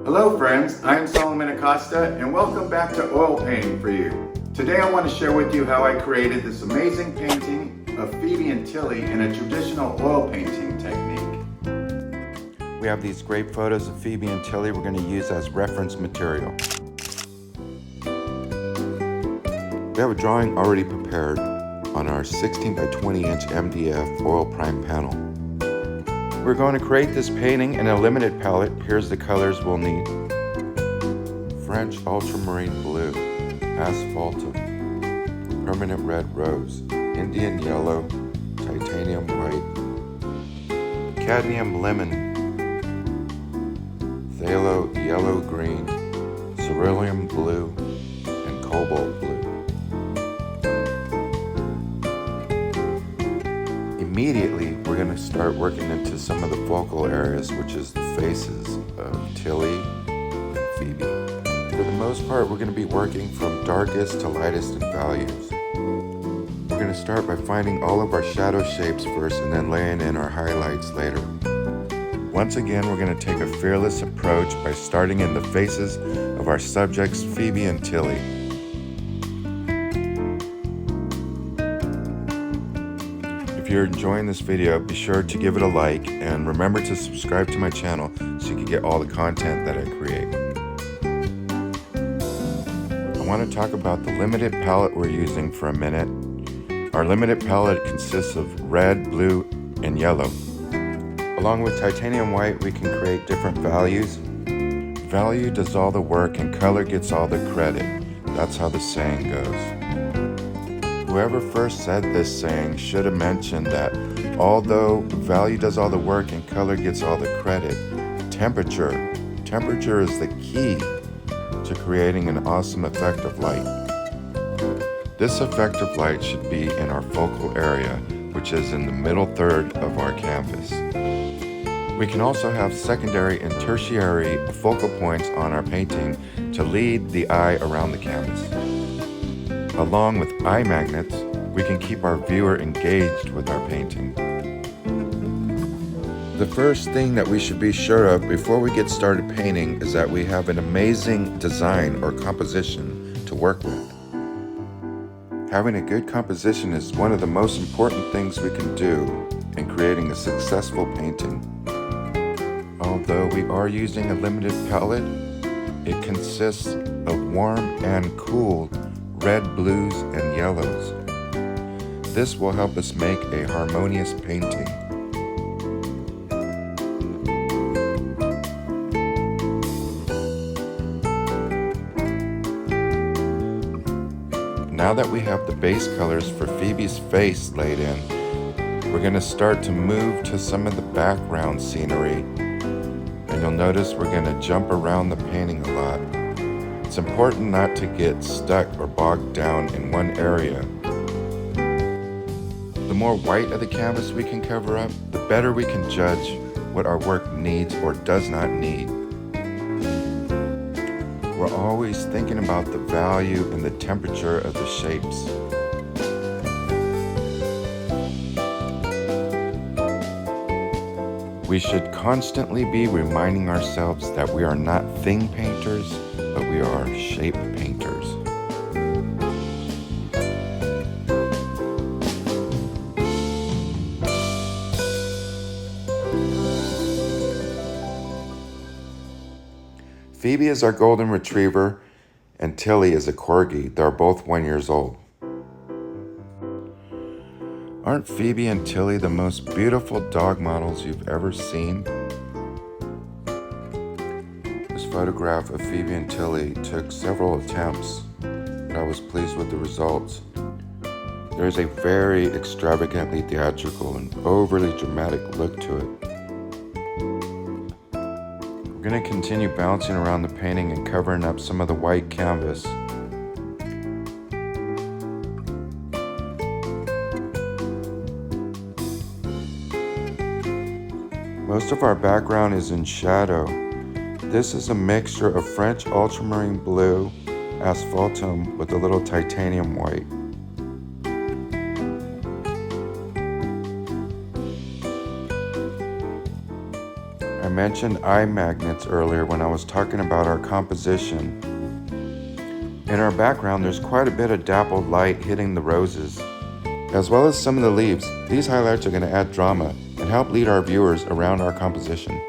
Hello friends, I'm Soloman Acosta and welcome back to Oil Painting for You. Today I want to share with you how I created this amazing painting of Phoebe and Tilly in a traditional oil painting technique. We have these great photos of Phoebe and Tilly we're going to use as reference material. We have a drawing already prepared on our 16 by 20 inch MDF oil prime panel. We're going to create this painting in a limited palette. Here's the colors we'll need. French ultramarine blue, asphaltum, permanent red rose, Indian yellow, titanium white, cadmium lemon, phthalo yellow green, cerulean blue, and cobalt blue. Immediately, we're going to start working into some of the focal areas, which is the faces of Tilly and Phoebe. For the most part, we're going to be working from darkest to lightest in values. We're going to start by finding all of our shadow shapes first and then laying in our highlights later. Once again, we're going to take a fearless approach by starting in the faces of our subjects, Phoebe and Tilly. If you're enjoying this video, be sure to give it a like and remember to subscribe to my channel so you can get all the content that I create. I want to talk about the limited palette we're using for a minute. Our limited palette consists of red, blue, and yellow. Along with titanium white, we can create different values. Value does all the work and color gets all the credit. That's how the saying goes. Whoever first said this saying should have mentioned that although value does all the work and color gets all the credit, temperature is the key to creating an awesome effect of light. This effect of light should be in our focal area, which is in the middle third of our canvas. We can also have secondary and tertiary focal points on our painting to lead the eye around the canvas. Along with eye magnets, we can keep our viewer engaged with our painting. The first thing that we should be sure of before we get started painting is that we have an amazing design or composition to work with. Having a good composition is one of the most important things we can do in creating a successful painting. Although we are using a limited palette, it consists of warm and cool red, blues, and yellows. This will help us make a harmonious painting. Now that we have the base colors for Phoebe's face laid in, we're going to start to move to some of the background scenery. And you'll notice we're going to jump around the painting a lot. It's important not to get stuck or bogged down in one area. The more white of the canvas we can cover up, the better we can judge what our work needs or does not need. We're always thinking about the value and the temperature of the shapes. We should constantly be reminding ourselves that we are not thing painters, but we are shape painters. Phoebe is our golden retriever and Tilly is a corgi. They're both 1 year old. Aren't Phoebe and Tilly the most beautiful dog models you've ever seen? This photograph of Phoebe and Tilly took several attempts, but I was pleased with the results. There's a very extravagantly theatrical and overly dramatic look to it. We're going to continue bouncing around the painting and covering up some of the white canvas. Most of our background is in shadow. This is a mixture of French ultramarine blue, asphaltum with a little titanium white. mentioned eye magnets earlier when I was talking about our composition. In our background, there's quite a bit of dappled light hitting the roses, as well as some of the leaves. These highlights are going to add drama and help lead our viewers around our composition.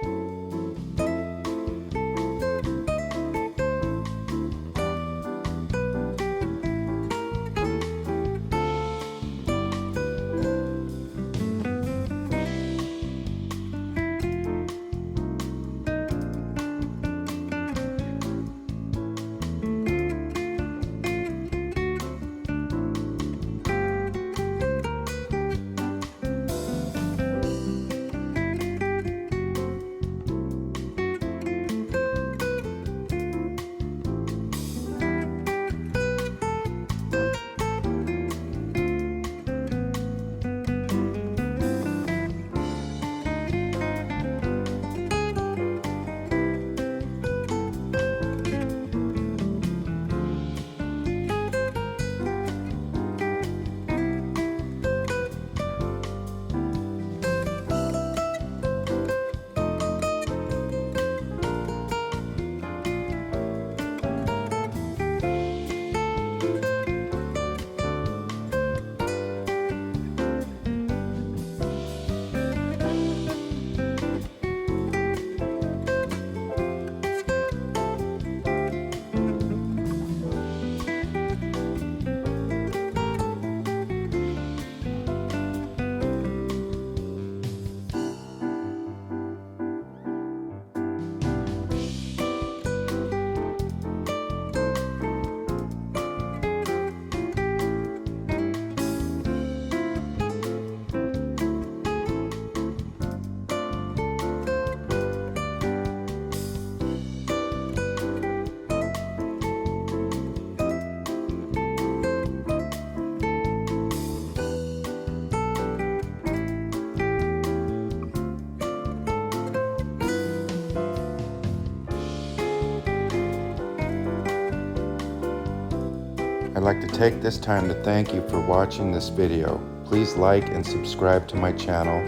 I'd like to take this time to thank you for watching this video. Please like and subscribe to my channel.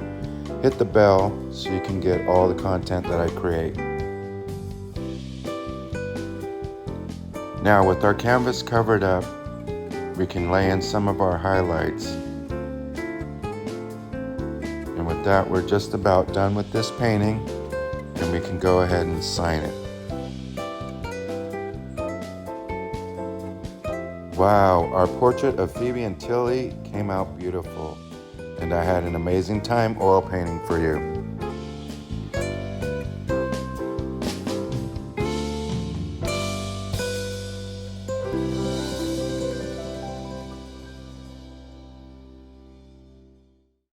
Hit the bell so you can get all the content that I create. Now with our canvas covered up, we can lay in some of our highlights. And with that, we're just about done with this painting, and we can go ahead and sign it. Wow, our portrait of Phoebe and Tilly came out beautiful, and I had an amazing time oil painting for you.